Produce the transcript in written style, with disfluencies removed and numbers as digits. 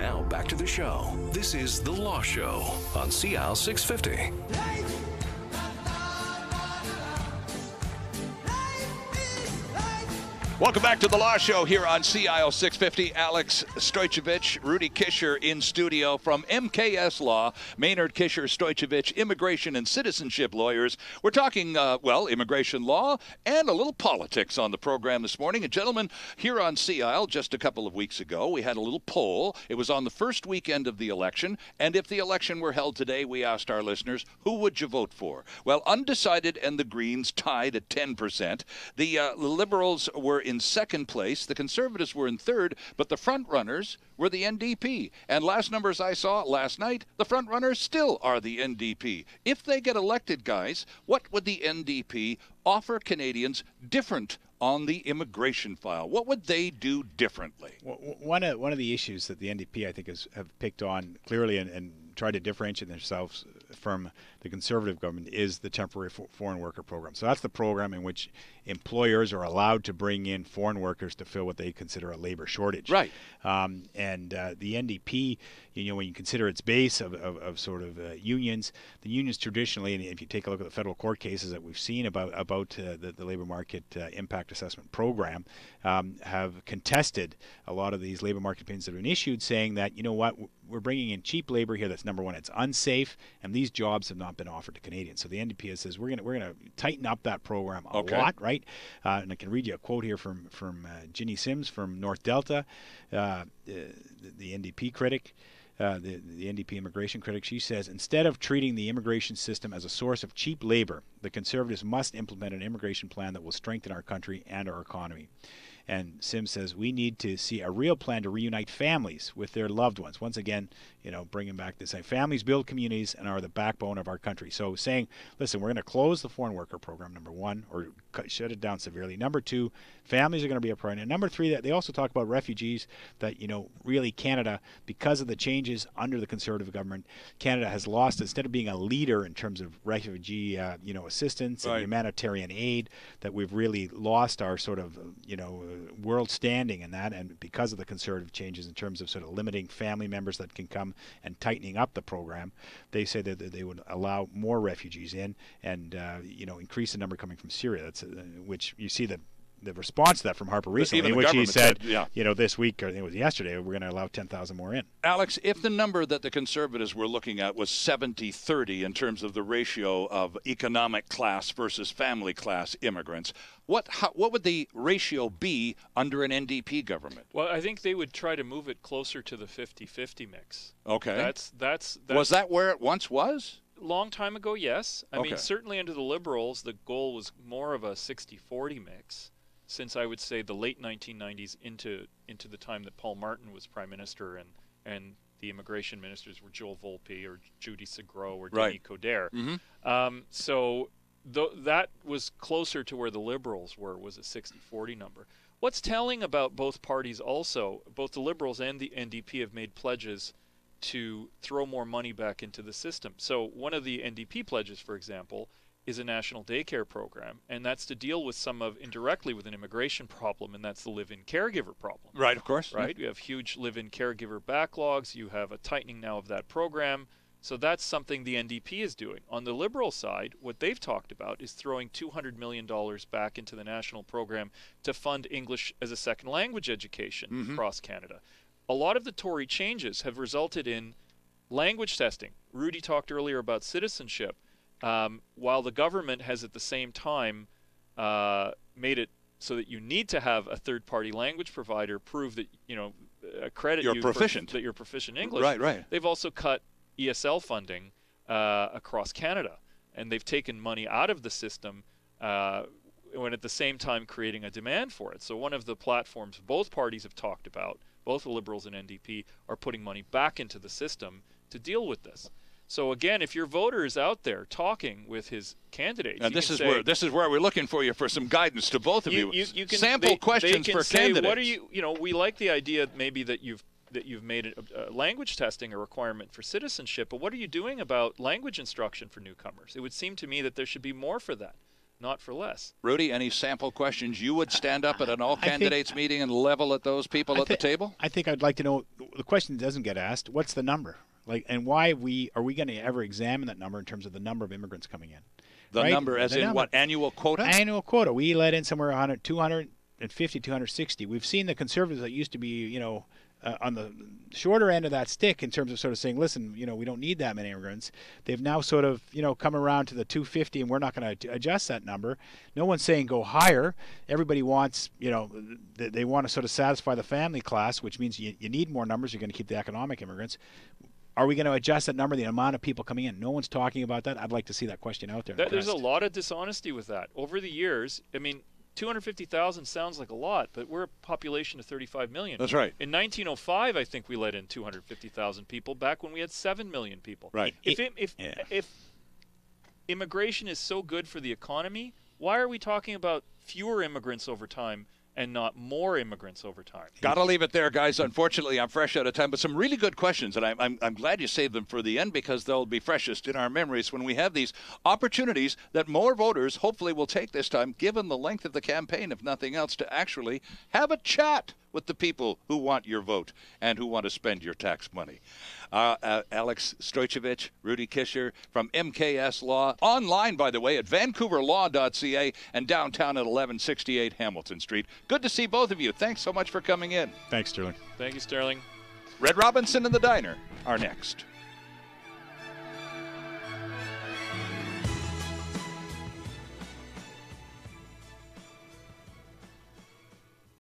Now back to the show. This is The Law Show on CL 650. Welcome back to The Law Show here on CIL 650. Alex Stoychevich, Rudy Kisher in studio from MKS Law, Maynard Kisher, Stoychevich, immigration and citizenship lawyers. We're talking, immigration law and a little politics on the program this morning. And gentlemen, here on CIL, just a couple of weeks ago, we had a little poll. It was on the first weekend of the election. And if the election were held today, we asked our listeners, who would you vote for? Well, undecided and the Greens tied at 10%. The Liberals were in second place. The Conservatives were in third, but the front runners were the NDP. And last numbers I saw last night, the front runners still are the NDP. If they get elected, guys, what would the NDP offer Canadians different on the immigration file? What would they do differently? Well, one of the issues that the NDP, I think, have picked on clearly and tried to differentiate themselves from the Conservative government is the temporary foreign worker program. So that's the program in which employers are allowed to bring in foreign workers to fill what they consider a labor shortage. Right. The NDP, when you consider its base of unions, the unions traditionally, and if you take a look at the federal court cases that we've seen about the labor market impact assessment program, have contested a lot of these labor market opinions that have been issued, saying that, we're bringing in cheap labor here. That's number one. It's unsafe, and these jobs have not been offered to Canadians. So the NDP says we're gonna tighten up that program a lot, right? And I can read you a quote here from Ginny Sims from North Delta, the NDP critic. The NDP immigration critic, she says, instead of treating the immigration system as a source of cheap labor, the Conservatives must implement an immigration plan that will strengthen our country and our economy. And Sims says we need to see a real plan to reunite families with their loved ones. Once again, bringing back this, families build communities and are the backbone of our country. So saying, listen, we're going to close the foreign worker program, number one, or shut it down severely. Number two, families are going to be a priority. And number three, that they also talk about refugees, that, really Canada, because of the changes under the Conservative government, Canada has lost, instead of being a leader in terms of refugee, assistance and humanitarian aid, that we've really lost our sort of, world standing in that. And because of the Conservative changes in terms of sort of limiting family members that can come and tightening up the program, they say that they would allow more refugees in and, increase the number coming from Syria. That's which you see the response to that from Harper recently, in which he said, this week, or I think it was yesterday, we're going to allow 10,000 more in. Alex, if the number that the Conservatives were looking at was 70-30 in terms of the ratio of economic class versus family class immigrants, what would the ratio be under an NDP government? Well, I think they would try to move it closer to the 50-50 mix. Okay. That's was that where it once was? Long time ago, yes. I mean, certainly under the Liberals, the goal was more of a 60-40 mix, since I would say the late 1990s into the time that Paul Martin was Prime Minister and the immigration ministers were Joel Volpe or Judy Segro or Denis Coderre. Mm-hmm. So that was closer to where the Liberals was a 60-40 number. What's telling about both parties also, both the Liberals and the NDP have made pledges to throw more money back into the system. So one of the NDP pledges, for example, is a national daycare program, and that's to deal with indirectly with an immigration problem, and that's the live-in caregiver problem. Right, of course. Right? You have huge live-in caregiver backlogs. You have a tightening now of that program. So that's something the NDP is doing. On the Liberal side, what they've talked about is throwing $200 million back into the national program to fund English as a second language education across Canada. A lot of the Tory changes have resulted in language testing. Rudy talked earlier about citizenship. While the government has at the same time made it so that you need to have a third-party language provider prove that, accredit you're you proficient. that you're proficient in English. Right. They've also cut ESL funding across Canada, and they've taken money out of the system when at the same time creating a demand for it. So one of the platforms both parties have talked about, both the Liberals and NDP, are putting money back into the system to deal with this. So again, if your voter is out there talking with his candidates, and this is where we're looking for you for some guidance to both of you. You can sample questions they can for say, candidates. What are you? We like the idea maybe that you've made language testing a requirement for citizenship, but what are you doing about language instruction for newcomers? It would seem to me that there should be more for that, not for less. Rudy, any sample questions you would stand up at an all-candidates meeting and level at those people at the table? I think I'd like to know the question doesn't get asked, what's the number? Like, and why are we going to ever examine that number in terms of the number of immigrants coming in? The right? number as the in number. what, annual quota? Annual quota. We let in somewhere 250, 260. We've seen the Conservatives that used to be, on the shorter end of that stick in terms of sort of saying, listen, we don't need that many immigrants. They've now sort of, come around to the 250, and we're not going to adjust that number. No one's saying go higher. Everybody wants, they want to sort of satisfy the family class, which means you need more numbers. You're going to keep the economic immigrants. Are we going to adjust that number, the amount of people coming in? No one's talking about that. I'd like to see that question out there. There's a lot of dishonesty with that. Over the years, 250,000 sounds like a lot, but we're a population of 35 million. That's right. In 1905, I think we let in 250,000 people, back when we had 7 million people. Right. If immigration is so good for the economy, why are we talking about fewer immigrants over time and not more immigrants over time? Got to leave it there, guys. Unfortunately, I'm fresh out of time, but some really good questions, and I'm glad you saved them for the end because they'll be freshest in our memories when we have these opportunities that more voters hopefully will take this time, given the length of the campaign, if nothing else, to actually have a chat with the people who want your vote and who want to spend your tax money. Alex Stoicevich, Rudy Kisher from MKS Law. Online, by the way, at vancouverlaw.ca and downtown at 1168 Hamilton Street. Good to see both of you. Thanks so much for coming in. Thanks, Sterling. Thank you, Sterling. Red Robinson and the Diner are next.